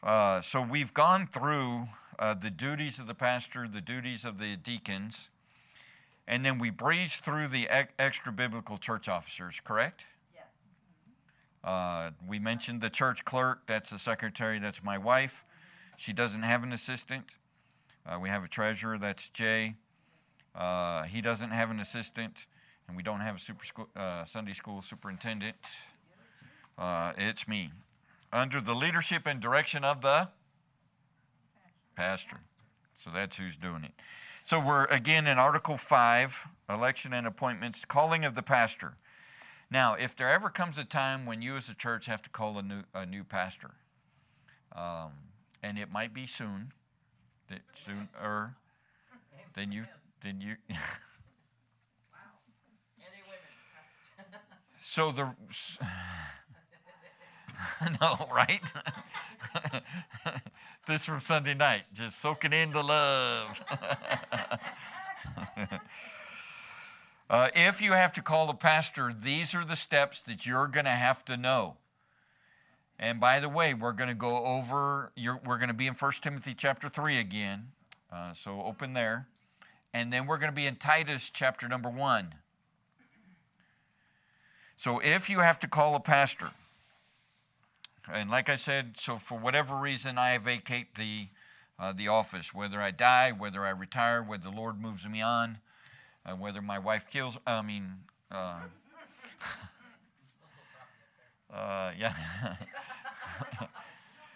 So we've gone through the duties of the pastor, the duties of the deacons, and then we breezed through the extra biblical church officers, correct? Yes. We mentioned the church clerk, that's the secretary, that's my wife. She doesn't have an assistant. We have a treasurer, that's Jay. He doesn't have an assistant, and we don't have a Sunday school superintendent. It's me. Under the leadership and direction of the pastor. So that's who's doing it. So we're again in Article 5, election and appointments, calling of the pastor. Now, if there ever comes a time when you as a church have to call a new pastor, and it might be soon, sooner than you. Wow. Any women? So no, right? This from Sunday night, just soaking in the love. If you have to call a pastor, these are the steps that you're going to have to know. And by the way, we're going to go over, we're going to be in 1 Timothy chapter 3 again, so open there. And then we're going to be in Titus chapter number 1. So if you have to call a pastor, and like I said, so for whatever reason I vacate the office, whether I die, whether I retire, whether the Lord moves me on, whether my wife kills, yeah.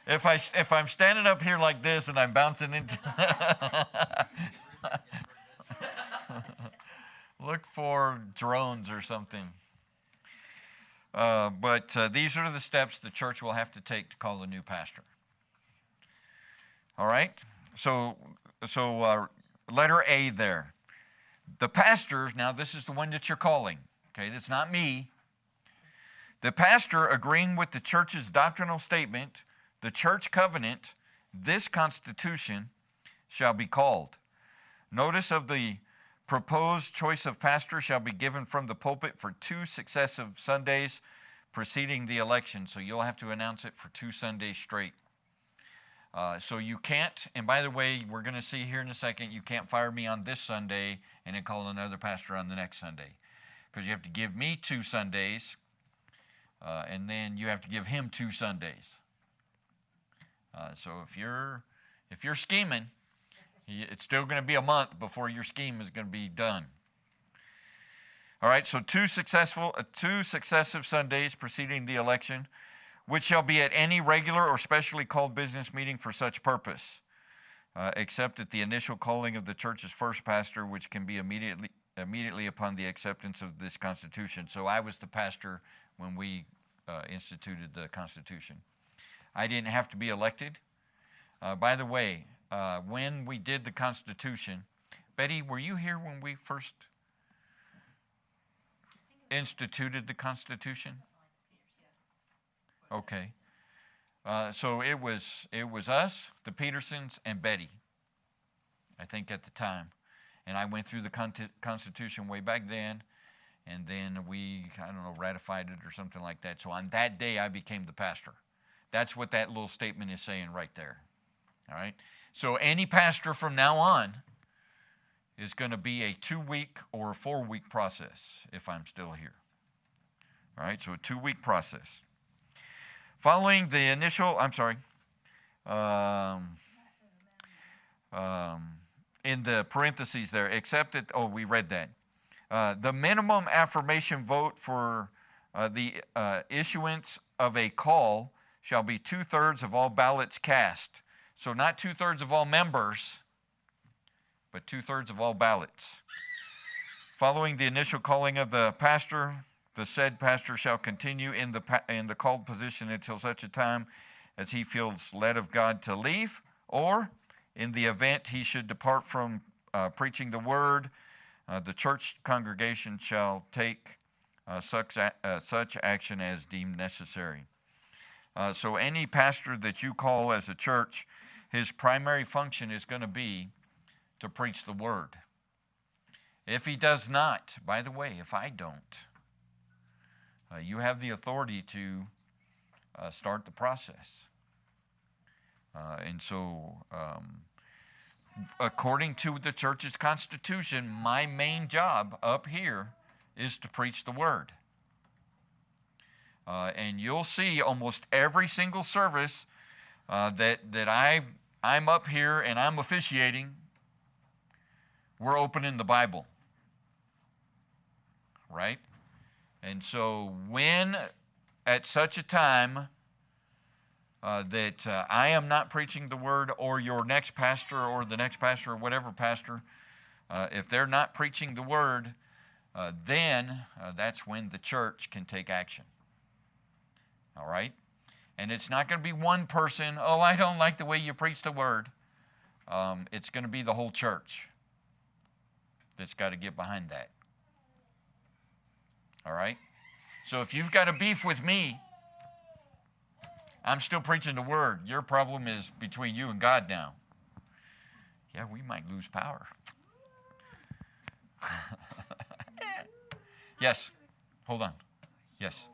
If I'm standing up here like this and I'm bouncing into, look for drones or something. But these are the steps the church will have to take to call a new pastor. All right? So letter A there. The pastor, now this is the one that you're calling. Okay, that's not me. The pastor agreeing with the church's doctrinal statement, the church covenant, this constitution shall be called. Notice of the proposed choice of pastor shall be given from the pulpit for 2 successive Sundays preceding the election. So you'll have to announce it for 2 Sundays straight. So you can't, and by the way, we're going to see here in a second, you can't fire me on this Sunday and then call another pastor on the next Sunday. Because you have to give me 2 Sundays, and then you have to give him 2 Sundays. So if you're scheming, it's still going to be a month before your scheme is going to be done. All right, so 2 successive Sundays preceding the election, which shall be at any regular or specially called business meeting for such purpose, except at the initial calling of the church's first pastor, which can be immediately upon the acceptance of this Constitution. So I was the pastor when we instituted the Constitution. I didn't have to be elected. By the way, when we did the Constitution, Betty, were you here when we first instituted the Constitution? Okay. So it was us, the Petersons, and Betty, I think at the time. And I went through the Constitution way back then, and then we, ratified it or something like that. So on that day, I became the pastor. That's what that little statement is saying right there. All right? So any pastor from now on is going to be a 2-week or a 4-week process if I'm still here. All right? So a 2-week process. Following the initial, in the parentheses there, accepted, we read that. The minimum affirmation vote for the issuance of a call shall be 2/3 of all ballots cast. So not 2/3 of all members, but 2/3 of all ballots. Following the initial calling of the pastor, the said pastor shall continue in the called position until such a time as he feels led of God to leave, or in the event he should depart from preaching the word, the church congregation shall take such action as deemed necessary. So any pastor that you call as a church, his primary function is going to be to preach the word. If he does not, by the way, if I don't, you have the authority to start the process. And so, according to the church's constitution, my main job up here is to preach the word. And you'll see almost every single service that I'm up here and I'm officiating, we're opening the Bible, right? And so when at such a time that I am not preaching the word, or your next pastor or the next pastor or whatever pastor, if they're not preaching the word, then that's when the church can take action. All right? And it's not going to be one person, oh, I don't like the way you preach the word. It's going to be the whole church that's got to get behind that. All right? So if you've got a beef with me, I'm still preaching the word. Your problem is between you and God now. Yeah, we might lose power. Yes. Hold on. Yes.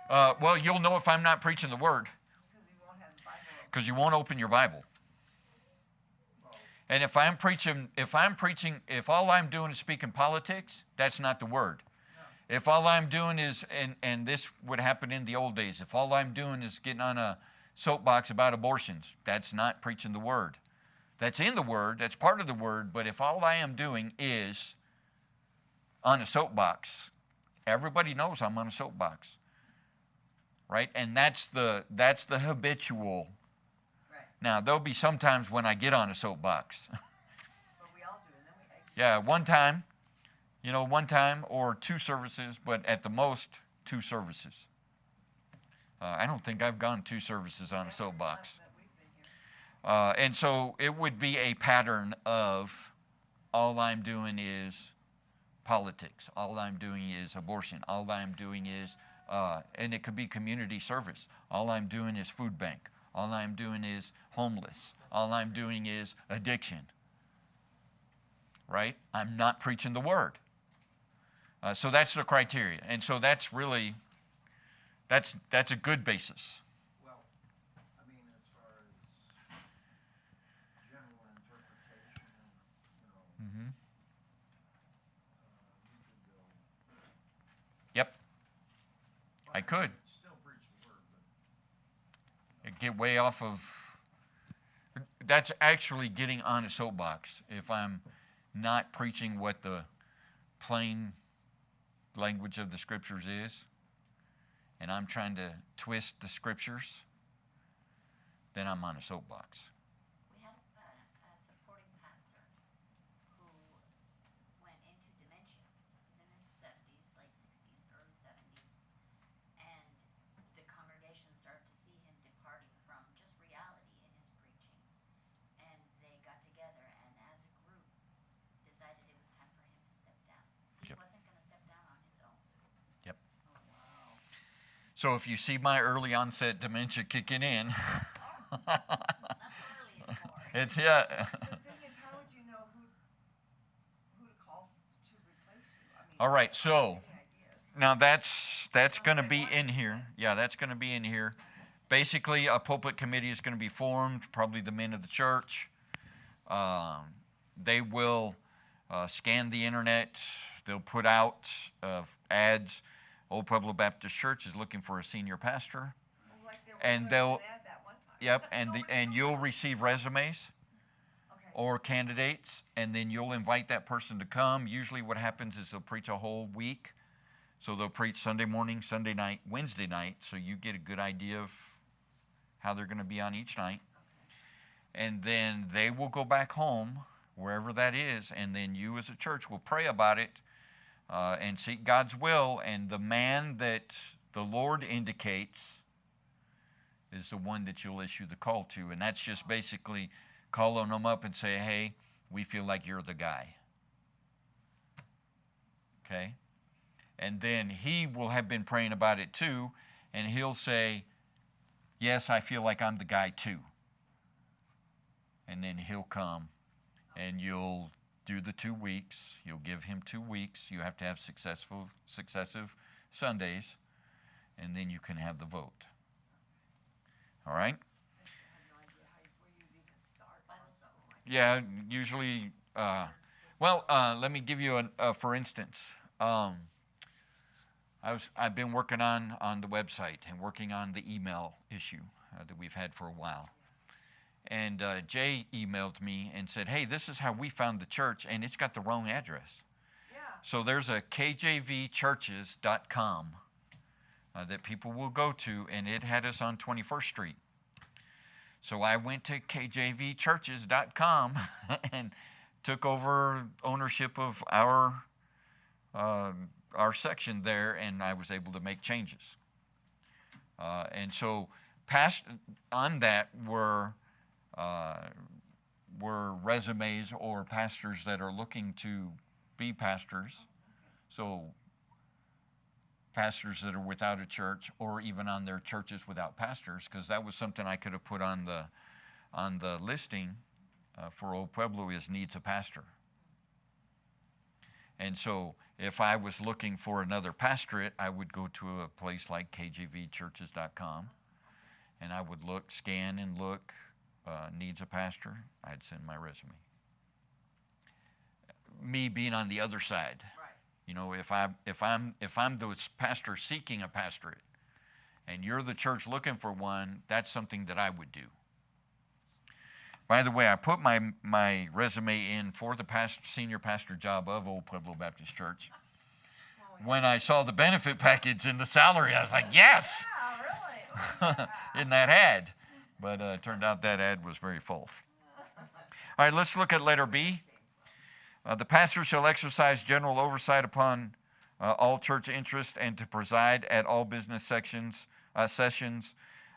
Well, you'll know if I'm not preaching the word, because you won't open your Bible. And if all I'm doing is speaking politics, that's not the word. If all I'm doing is, and this would happen in the old days, if all I'm doing is getting on a soapbox about abortions, that's not preaching the word. That's in the word, that's part of the word, but if all I am doing is on a soapbox, everybody knows I'm on a soapbox. Right? And that's the habitual. Right. Now, there'll be some times when I get on a soapbox. But we all do, and then we exit. Yeah, one time or two services, but at the most, two services. I don't think I've gone two services on a soapbox. And so it would be a pattern of all I'm doing is politics. All I'm doing is abortion. All I'm doing is and it could be community service. All I'm doing is food bank. All I'm doing is homeless. All I'm doing is addiction. Right? I'm not preaching the word. So that's the criteria. And so that's really, that's a good basis. Well, I mean, as far as general interpretation, Mm-hmm. you could go. Yep. I could. Still preach the word, but Get way off of, that's actually getting on a soapbox. If I'm not preaching what the plain language of the scriptures is, and I'm trying to twist the scriptures, then I'm on a soapbox. We had a supporting pastor who went into dementia. He was in his 70s, late 60s, early 70s. And the congregation started to see him departing from just reality in his preaching. And they got together and as a group decided it was time for him to step down. He Yep. wasn't going to step down on his own. Yep. Oh, wow. So if you see my early onset dementia kicking in, Not so early anymore. it's, The thing is, how would you know who to call to replace you? I mean, All right, so any idea? now that's going to be in here. Yeah, that's going to be in here. Basically, a pulpit committee is going to be formed, probably the men of the church. They will scan the internet. They'll put out ads. Old Pueblo Baptist Church is looking for a senior pastor. Like there was And an they'll- ad that one time. Yep, and you'll receive resumes Okay. or candidates, and then you'll invite that person to come. Usually what happens is they'll preach a whole week. So they'll preach Sunday morning, Sunday night, Wednesday night, so you get a good idea of how they're going to be on each night. And then they will go back home, wherever that is, and then you as a church will pray about it and seek God's will. And the man that the Lord indicates is the one that you'll issue the call to. And that's just basically calling them up and say, hey, we feel like you're the guy. Okay? And then he will have been praying about it too, and he'll say, yes, I feel like I'm the guy too. And then he'll come and you'll do the 2 weeks. You'll give him 2 weeks. You have to have successive Sundays, and then you can have the vote. All right? I have no idea where you even start on something like Yeah, usually, let me give you for instance. I've been working on the website and working on the email issue that we've had for a while. And Jay emailed me and said, hey, this is how we found the church, and it's got the wrong address. Yeah. So there's a kjvchurches.com that people will go to, and it had us on 21st Street. So I went to kjvchurches.com and took over ownership of our section there, and I was able to make changes. And so on that were resumes or pastors that are looking to be pastors. So pastors that are without a church, or even on their churches without pastors, because that was something I could have put on the listing for Old Pueblo is needs a pastor. And so if I was looking for another pastorate, I would go to a place like kjvchurches.com, and I would scan and look, needs a pastor. I'd send my resume. Me being on the other side, Right. you know, if I'm the pastor seeking a pastorate, and you're the church looking for one, that's something that I would do. By the way, I put my resume in for the senior pastor job of Old Pueblo Baptist Church. When I saw the benefit package and the salary, I was like, yes! Yeah, really? In that ad. But it turned out that ad was very false. All right, let's look at letter B. The pastor shall exercise general oversight upon all church interest and to preside at all business sessions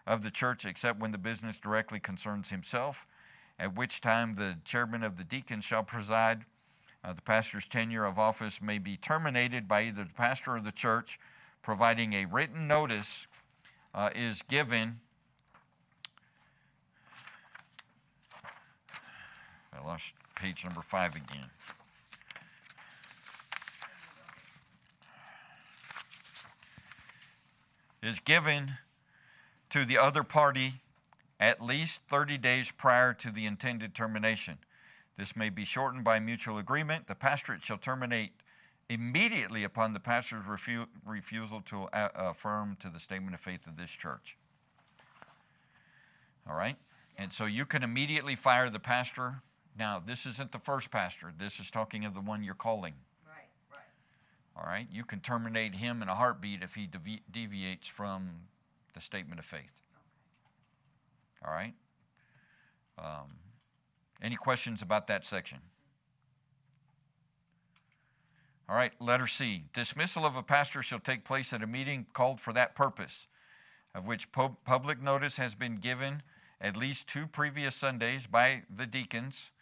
of the church except when the business directly concerns himself, at which time the chairman of the deacons shall preside. The pastor's tenure of office may be terminated by either the pastor or the church, providing a written notice is given. I lost page number 5 again. Is given to the other party at least 30 days prior to the intended termination. This may be shortened by mutual agreement. The pastorate shall terminate immediately upon the pastor's refusal to affirm to the statement of faith of this church. All right? And so you can immediately fire the pastor. Now, this isn't the first pastor. This is talking of the one you're calling. Right, right. All right? You can terminate him in a heartbeat if he deviates from the statement of faith. All right? Any questions about that section? All right, letter C. Dismissal of a pastor shall take place at a meeting called for that purpose, of which public notice has been given at least 2 previous Sundays by the deacons.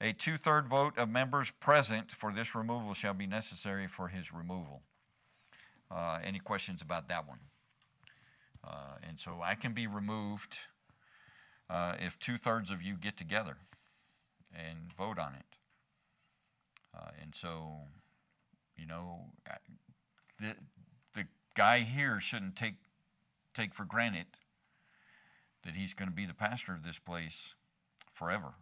A 2/3 vote of members present for this removal shall be necessary for his removal. Any questions about that one? And so I can be removed if 2/3 of you get together and vote on it. And so, you know, the guy here shouldn't take for granted that he's going to be the pastor of this place forever,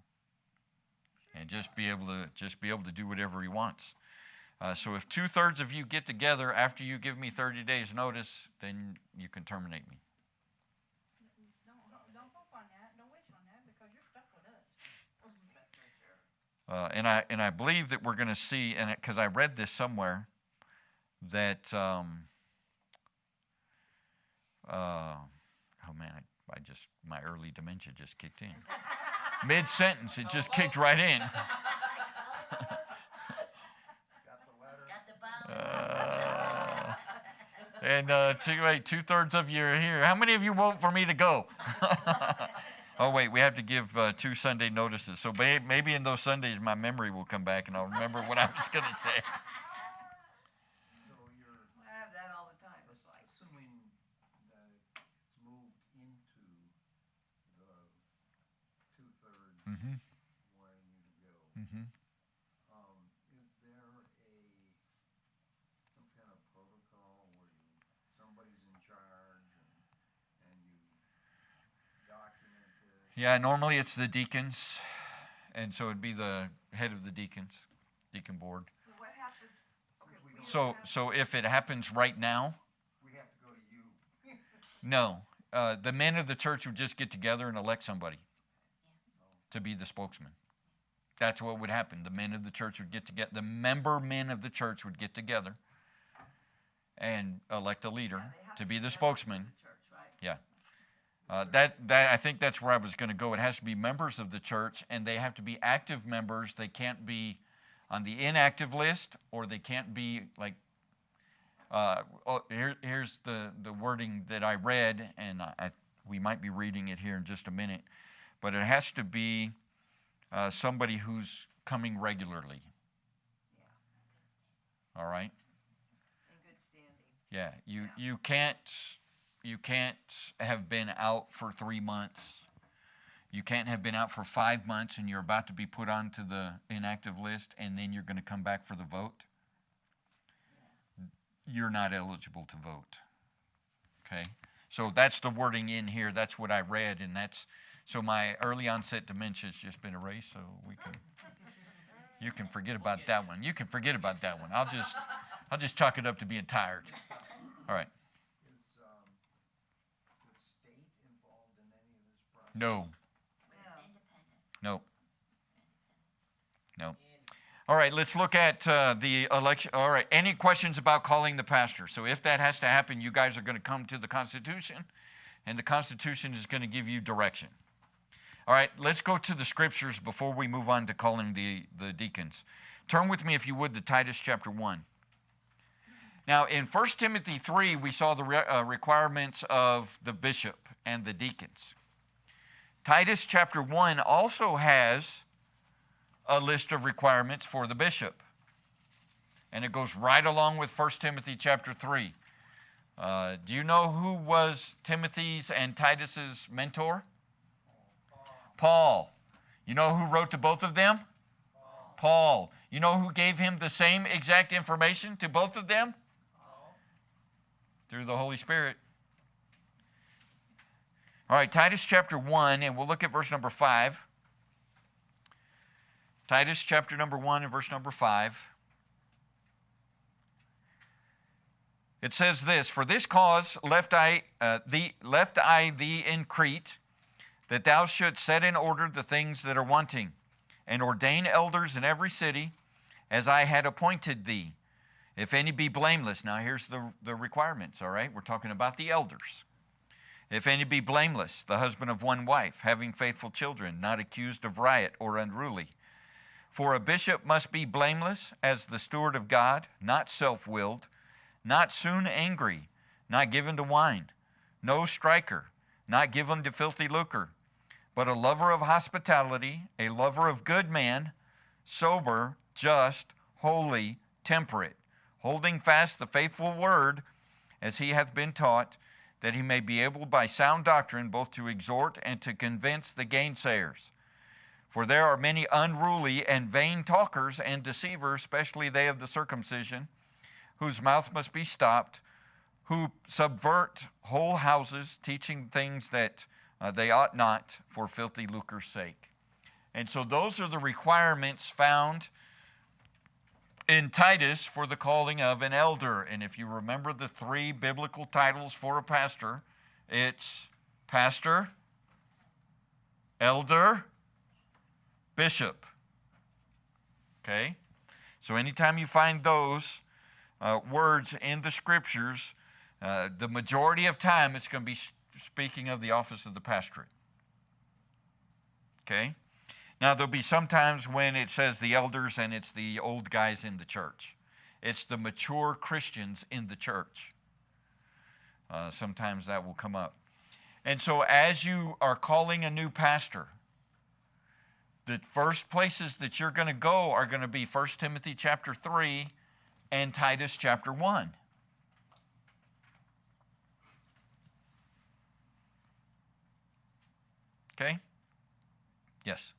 and just be able to do whatever he wants. So if 2/3 of you get together after you give me 30 days notice, then you can terminate me. Don't hope on that. Don't wish on that because you're stuck with us. And I believe that we're going to see, and because I read this somewhere, that oh man, my early dementia just kicked in. Mid-sentence, it just kicked right in. Got the letter? Got the ball. And 2/3 of you are here. How many of you vote for me to go? Oh, wait, we have to give 2 Sunday notices. So maybe in those Sundays my memory will come back and I'll remember what I was going to say. So you're I have that all the time. assuming that it's moved into Mm-hmm. wanting you to go. Mm-hmm. Is there some kind of protocol where somebody's in charge and you document this? Yeah, normally it's the deacons, and so it'd be the head of the deacons, deacon board. So what happens? Okay, We we don't So, have- so if it happens right now, We have to go to you. no. The men of the church would just get together and elect somebody to be the spokesman. That's what would happen. The men of the church would get together. The member men of the church would get together and elect a leader Yeah, they have to be the members of spokesman. the church, right? Yeah. I think that's where I was going to go. It has to be members of the church, and they have to be active members. They can't be on the inactive list, or they can't be like. Here's the wording that I read, and we might be reading it here in just a minute, but it has to be somebody who's coming regularly. Yeah, All right. in good standing. Yeah. You can't have been out for 3 months. You can't have been out for 5 months and you're about to be put onto the inactive list and then you're going to come back for the vote. You're not eligible to vote. Okay? So that's the wording in here. That's what I read, and so my early onset dementia has just been erased, so you can forget about that one. You can forget about that one. I'll just chalk it up to being tired. All right. Is the state involved in any of this process? No. Yeah. Independent. No. No. All right, let's look at the election. All right, any questions about calling the pastor? So if that has to happen, you guys are going to come to the Constitution, and the Constitution is going to give you direction. All right, let's go to the scriptures before we move on to calling the deacons. Turn with me, if you would, to Titus chapter 1. Now, in 1 Timothy 3, we saw the requirements of the bishop and the deacons. Titus chapter 1 also has a list of requirements for the bishop. And it goes right along with 1 Timothy chapter 3. Do you know who was Timothy's and Titus's mentor? Paul. You know who wrote to both of them? Paul. You know who gave him the same exact information to both of them? Through the Holy Spirit. All right, Titus chapter 1, and we'll look at verse number 5. Titus chapter number 1 and verse number 5. It says this, "For this cause left I thee in Crete, that thou shouldst set in order the things that are wanting, and ordain elders in every city, as I had appointed thee. If any be blameless," now here's the requirements, all right? We're talking about the elders. "If any be blameless, the husband of one wife, having faithful children, not accused of riot or unruly. For a bishop must be blameless as the steward of God, not self-willed, not soon angry, not given to wine, no striker, not given to filthy lucre, but a lover of hospitality, a lover of good man, sober, just, holy, temperate, holding fast the faithful word as he hath been taught, that he may be able by sound doctrine both to exhort and to convince the gainsayers. For there are many unruly and vain talkers and deceivers, especially they of the circumcision, whose mouth must be stopped, who subvert whole houses, teaching things that they ought not for filthy lucre's sake." And so those are the requirements found in Titus for the calling of an elder. And if you remember the 3 biblical titles for a pastor, it's pastor, elder, bishop. Okay? So anytime you find those words in the scriptures, the majority of time it's going to be speaking of the office of the pastorate. Okay? Now there'll be some times when it says the elders and it's the old guys in the church. It's the mature Christians in the church. Sometimes that will come up. And so as you are calling a new pastor, the first places that you're going to go are going to be 1 Timothy chapter 3 and Titus chapter 1. Okay? Yes.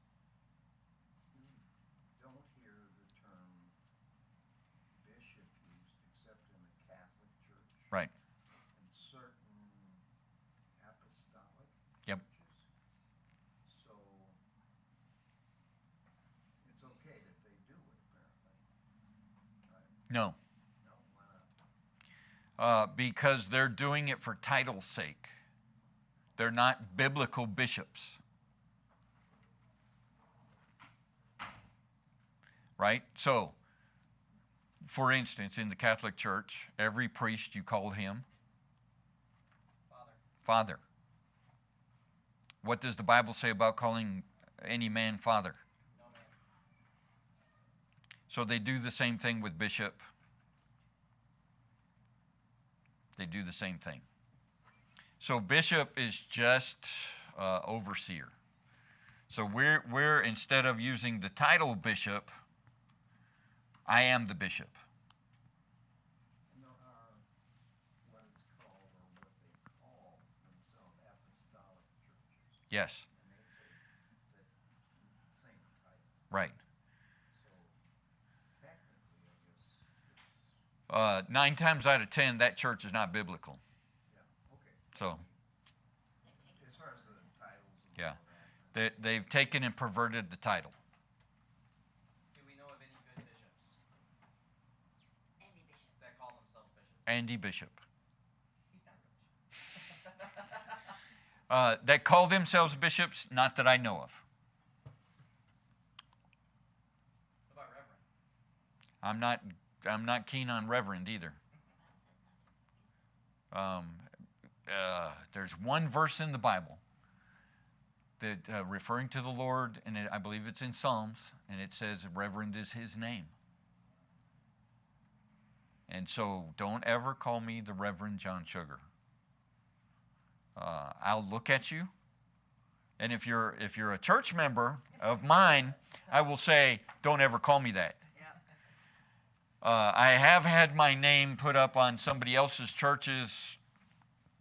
No. No, why not? Because they're doing it for title's sake. They're not biblical bishops. Right? So, for instance, in the Catholic Church, every priest you call him Father. What does the Bible say about calling any man father? No man. So they do the same thing with bishop. They do the same thing. So bishop is just overseer. So we're instead of using the title bishop, I am the bishop. And there are what it's called, or what they call themselves, apostolic churches. Yes, And they take the same title. right. So technically, I guess it's, 9 times out of 10, that church is not biblical. yeah, okay. So As far as the titles and Yeah. all that. they've taken and perverted the title. Do we know of any good bishops Andy Bishop. that call themselves bishops? Andy Bishop. He's not rich. That call themselves bishops, not that I know of. What about reverend? I'm not keen on reverend either. There's one verse in the Bible that referring to the Lord, and I believe it's in Psalms, and it says reverend is his name. And so don't ever call me the Reverend John Sugar. I'll look at you, and if you're a church member of mine, I will say, don't ever call me that. I have had my name put up on somebody else's church's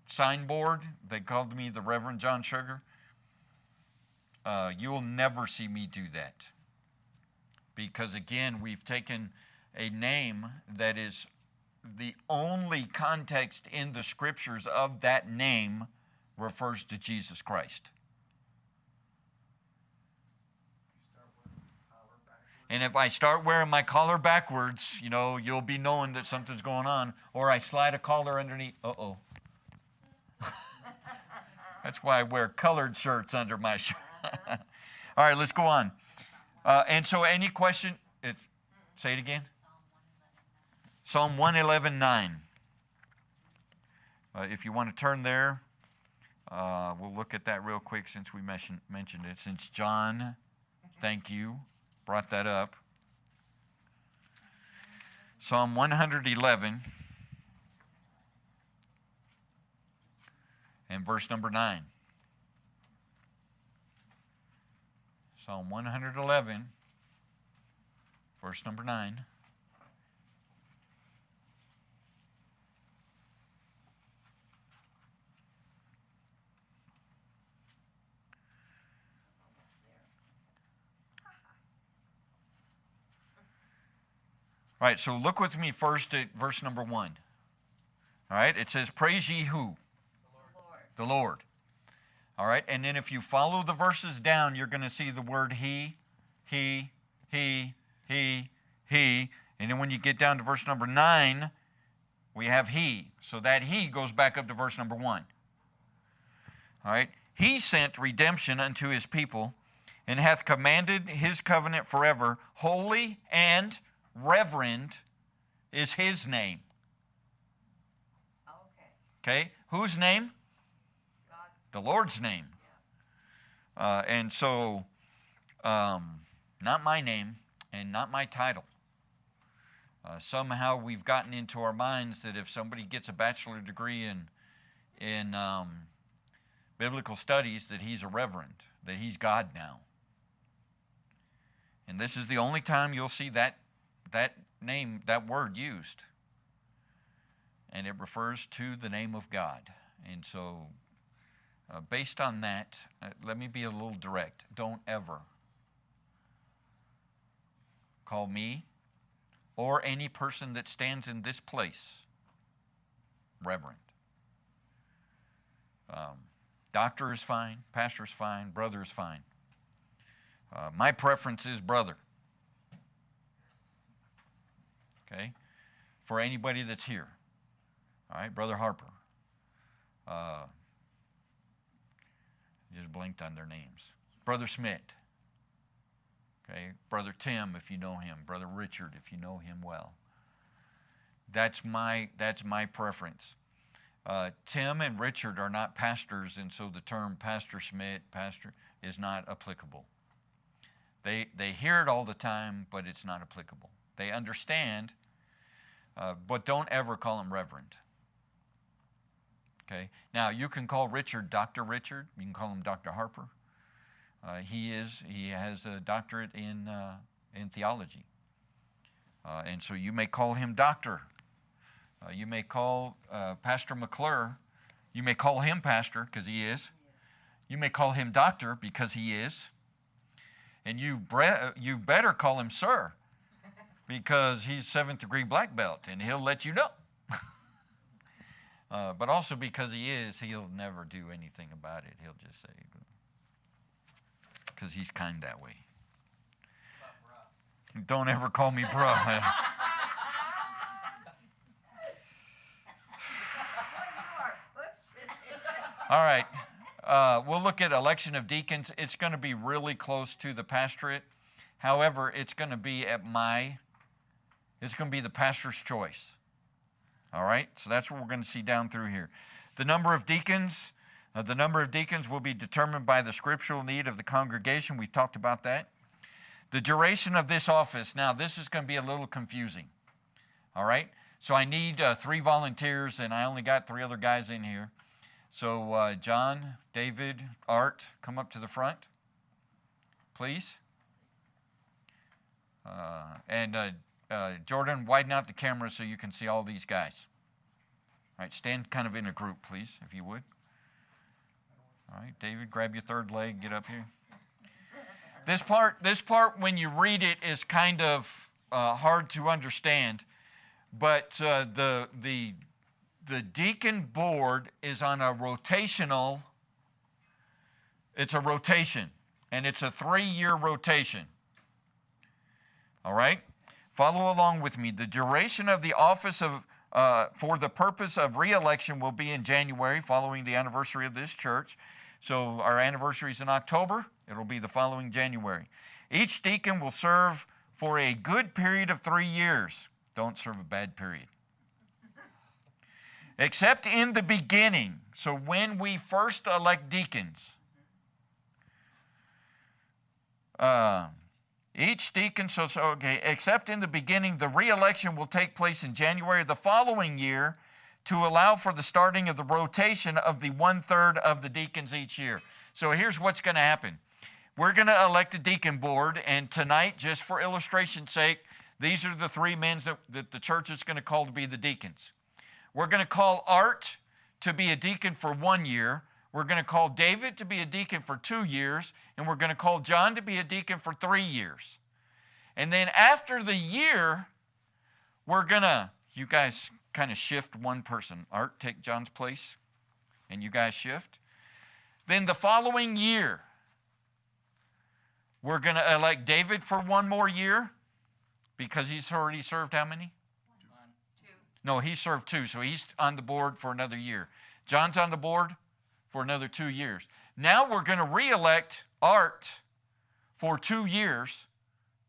signboard. They called me the Reverend John Sugar. You'll never see me do that. Because again, we've taken a name that is the only context in the scriptures of that name refers to Jesus Christ. And if I start wearing my collar backwards, you'll be knowing that something's going on. Or I slide a collar underneath. Uh-oh. That's why I wear colored shirts under my shirt. All right, let's go on. And so any question? Say it again. Psalm 111:9. If you want to turn there, we'll look at that real quick since we mentioned it. Since John, thank you, brought that up. Psalm 111 and verse number 9. Psalm 111, verse number 9. All right, so look with me first at verse number 1. All right, it says, praise ye who? The Lord. All right, and then if you follow the verses down, you're going to see the word he. And then when you get down to verse number 9, we have he. So that he goes back up to verse number 1. All right, he sent redemption unto his people and hath commanded his covenant forever. Holy and reverend is his name. Okay, whose name? The Lord's name. And so, not my name and not my title. Somehow we've gotten into our minds that if somebody gets a bachelor degree in biblical studies, that he's a reverend, that he's God now. And this is the only time you'll see that name, that word used. And it refers to the name of God. And so, based on that, let me be a little direct. Don't ever call me or any person that stands in this place reverend. Doctor is fine, pastor is fine, brother is fine. My preference is brother. Okay? for anybody that's here. All right, Brother Harper. Just blinked on their names. Brother Smith. Okay, Brother Tim, if you know him. Brother Richard, if you know him well. That's my preference. Tim and Richard are not pastors, and so the term Pastor Schmidt, pastor, is not applicable. They hear it all the time, but it's not applicable. They understand, but don't ever call him Reverend. Okay. Now you can call Richard Dr. Richard. You can call him Dr. Harper. He has a doctorate in theology, and so you may call him Doctor. You may call Pastor McClure, you may call him Pastor because he is. You may call him Doctor because he is. And you better call him Sir because he's 7th degree black belt and he'll let you know. But also because he is, he'll never do anything about it. He'll just say, because he's kind that way. Don't ever call me bruh. All right, we'll look at election of deacons. It's going to be really close to the pastorate. However, it's going to be the pastor's choice. All right, so that's what we're going to see down through here. The number of deacons will be determined by the scriptural need of the congregation. We talked about that. The duration of this office. Now, this is going to be a little confusing. All right, so I need 3 volunteers, and I only got 3 other guys in here. So John, David, Art, come up to the front, please. And Jordan, widen out the camera so you can see all these guys. All right, stand kind of in a group, please, if you would. All right, David, grab your third leg, get up here. This part, when you read it, is kind of hard to understand, but the deacon board is on a rotational, it's a rotation, and it's a 3-year rotation. All right? Follow along with me. The duration of the office for the purpose of re-election will be in January, following the anniversary of this church. So our anniversary is in October. It'll be the following January. Each deacon will serve for a good period of 3 years. Don't serve a bad period. Except in the beginning. So when we first elect deacons, each deacon, except in the beginning, the re-election will take place in January of the following year to allow for the starting of the rotation of the 1/3 of the deacons each year. So here's what's going to happen. We're going to elect a deacon board, and tonight, just for illustration's sake, these are the 3 men that the church is going to call to be the deacons. We're going to call Art to be a deacon for 1 year. We're going to call David to be a deacon for 2 years. And we're going to call John to be a deacon for 3 years. And then after the year, you guys kind of shift one person. Art, take John's place, and you guys shift. Then the following year, we're going to elect David for 1 more year because he's already served how many? 2. No, he served 2, so he's on the board for another year. John's on the board for another 2 years. Now we're going to re-elect Art for 2 years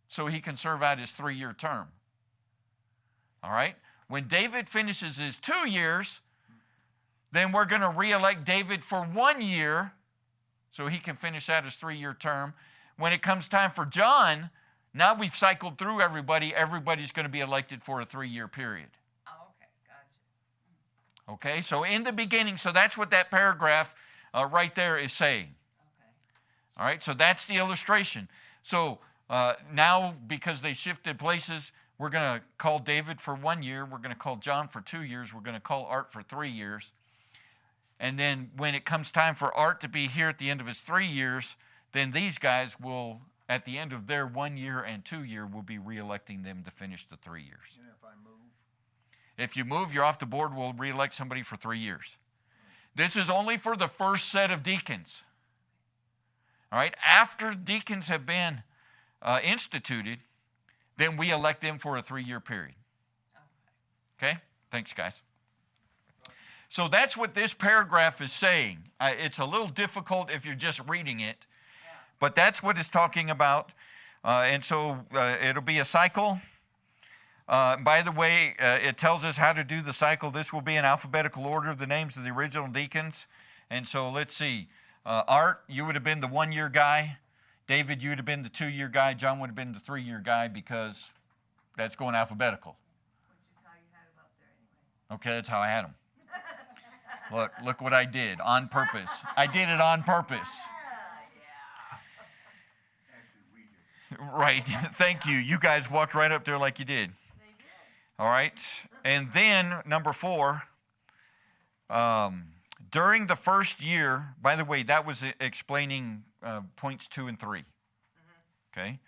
so he can serve out his 3-year term. All right? When David finishes his 2 years, then we're going to re-elect David for 1 year so he can finish out his 3-year term. When it comes time for John, now we've cycled through everybody. Everybody's going to be elected for a 3-year period. Oh, okay, gotcha. Okay, so in the beginning, so that's what that paragraph right there is saying. Okay. All right, so that's the illustration. So now, because they shifted places, we're going to call David for 1 year. We're going to call John for 2 years. We're going to call Art for 3 years. And then when it comes time for Art to be here at the end of his 3 years, then these guys will, at the end of their 1 year and 2 year, we'll be re-electing them to finish the 3 years. And if I move, If you move, you're off the board. We'll re-elect somebody for 3 years. This is only for the first set of deacons. All right, after deacons have been instituted, then we elect them for a 3-year period. Okay? Thanks, guys. So that's what this paragraph is saying. It's a little difficult if you're just reading it, but that's what it's talking about. And so it'll be a cycle. By the way, it tells us how to do the cycle. This will be in alphabetical order of the names of the original deacons. And so let's see. Art, you would have been the 1-year guy. David, you would have been the 2-year guy. John would have been the 3-year guy because that's going alphabetical. Which is how you had them up there anyway. Okay, that's how I had them. Look what I did on purpose. I did it on purpose. Actually, we did. Right. Thank you. You guys walked right up there like you did. They did. All right. And then number 4, during the first year, by the way, that was explaining points 2 and 3. Okay.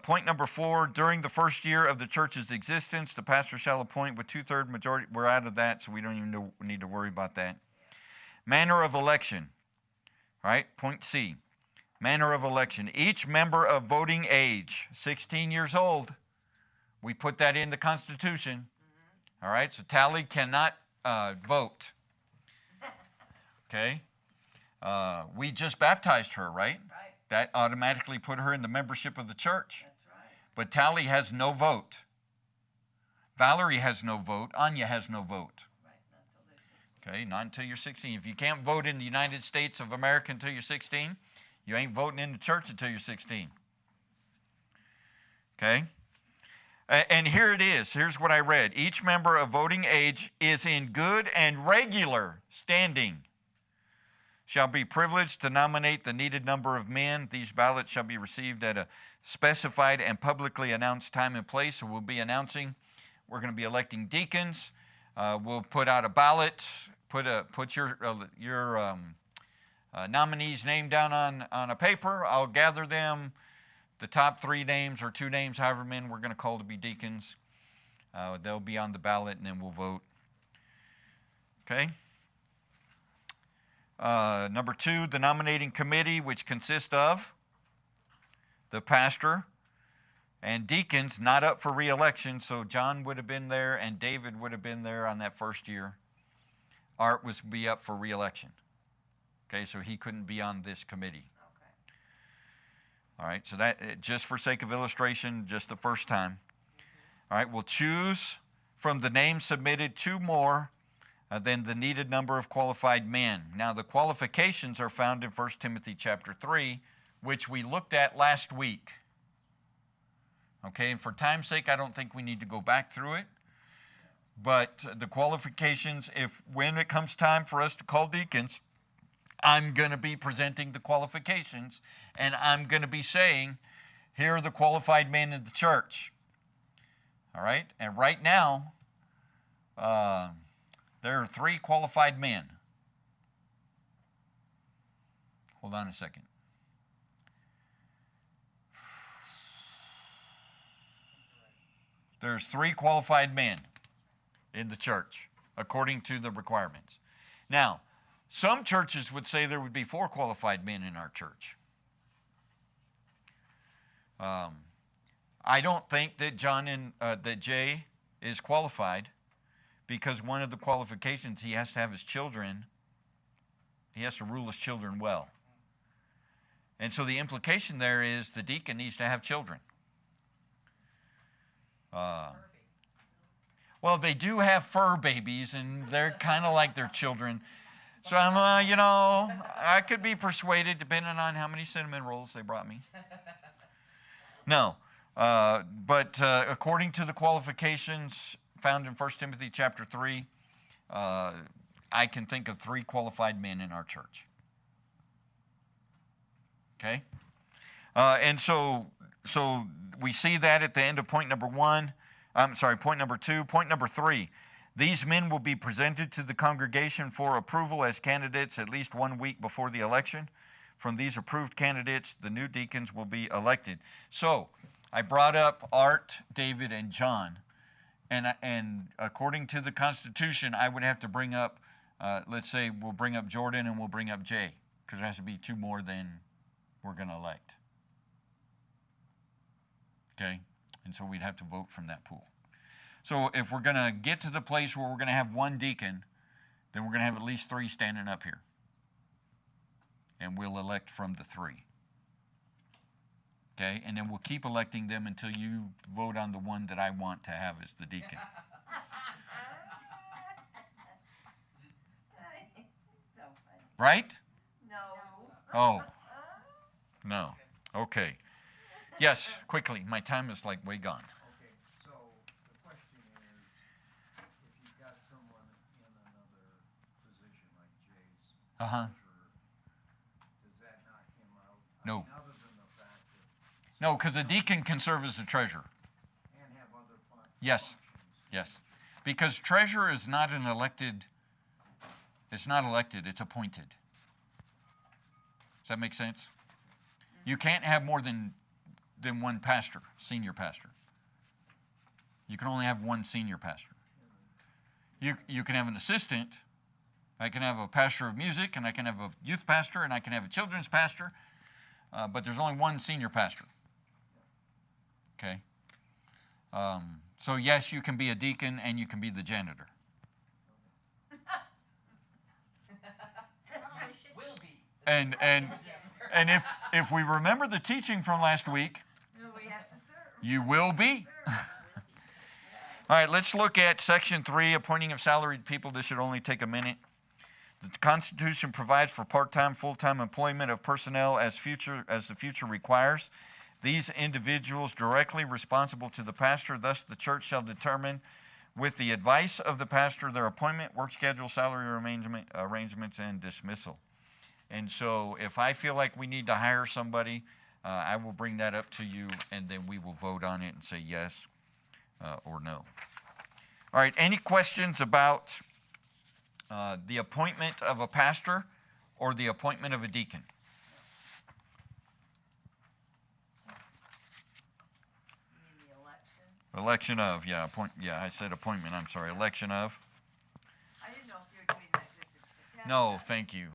Point number 4, during the first year of the church's existence, the pastor shall appoint with 2/3 majority. We're out of that, so we don't even need to worry about that. Manner of election. All right. Point C. Manner of election. Each member of voting age, 16 years old. We put that in the Constitution. All right. So Tally cannot vote. Okay. We just baptized her, right? Right. That automatically put her in the membership of the church. That's right. But Tally has no vote. Valerie has no vote. Anya has no vote. Right. Not till they're 16. Okay, not until you're 16. If you can't vote in the United States of America until you're 16, you ain't voting in the church until you're 16. Okay? And here it is. Here's what I read. Each member of voting age is in good and regular standing. Shall be privileged to nominate the needed number of men. These ballots shall be received at a specified and publicly announced time and place. So we'll be announcing. We're going to be electing deacons. We'll put out a ballot. Put your nominee's name down on a paper. I'll gather them. The top 3 names or 2 names, however many we're going to call to be deacons. They'll be on the ballot, and then we'll vote. Okay? Number 2, the nominating committee, which consists of the pastor and deacons not up for re-election. So John would have been there and David would have been there on that first year. Art was be up for re-election. Okay, so he couldn't be on this committee. Okay. All right, so that, just for sake of illustration, just the first time. All right, we'll choose from the names submitted 2 more than the needed number of qualified men. Now, the qualifications are found in 1 Timothy chapter 3, which we looked at last week. Okay, and for time's sake, I don't think we need to go back through it. But the qualifications, when it comes time for us to call deacons, I'm going to be presenting the qualifications, and I'm going to be saying, here are the qualified men in the church. All right, and right now, there are 3 qualified men. Hold on a second. There's 3 qualified men in the church, according to the requirements. Now, some churches would say there would be 4 qualified men in our church. I don't think that that Jay is qualified, because one of the qualifications, he has to have his children, he has to rule his children well. And so the implication there is the deacon needs to have children. Well, they do have fur babies, and they're kind of like their children. So I'm, I could be persuaded, depending on how many cinnamon rolls they brought me. No, but according to the qualifications found in 1 Timothy chapter 3, I can think of 3 qualified men in our church. Okay? And so we see that at the end of point number 1. Point number 2. Point number 3. These men will be presented to the congregation for approval as candidates at least 1 week before the election. From these approved candidates, the new deacons will be elected. So I brought up Art, David, and John. And according to the Constitution, I would have to bring up, let's say we'll bring up Jordan and we'll bring up Jay, because there has to be 2 more than we're going to elect. Okay? And so we'd have to vote from that pool. So if we're going to get to the place where we're going to have one deacon, then we're going to have at least 3 standing up here. And we'll elect from the 3. Okay, and then we'll keep electing them until you vote on the one that I want to have as the deacon. So funny. Right? No. Oh, no. Okay. Yes, quickly. My time is like way gone. Okay, so the question is, if you've got someone in another position like Jay's Uh-huh. treasurer, does that knock him out? No. I mean, other than the fact that, No, because a deacon can serve as the treasurer. and have other Yes. functions. Yes. Because treasurer is not an elected, it's not elected, it's appointed. Does that make sense? You can't have more than one pastor, senior pastor. You can only have one senior pastor. You can have an assistant. I can have a pastor of music, and I can have a youth pastor, and I can have a children's pastor, but there's only one senior pastor. Okay? So yes, you can be a deacon, and you can be the janitor. Will be. And if we remember the teaching from last week, No, we have to serve. you will be. All right, let's look at section 3, appointing of salaried people. This should only take a minute. The Constitution provides for part-time, full-time employment of personnel as the future requires. These individuals directly responsible to the pastor, thus the church shall determine with the advice of the pastor their appointment, work schedule, salary arrangements, and dismissal. And so if I feel like we need to hire somebody, I will bring that up to you, and then we will vote on it and say yes or no. All right, any questions about the appointment of a pastor or the appointment of a deacon? You mean the election? Election of, I said appointment, I'm sorry, election of. I didn't know if you were doing that just as a No, thank you.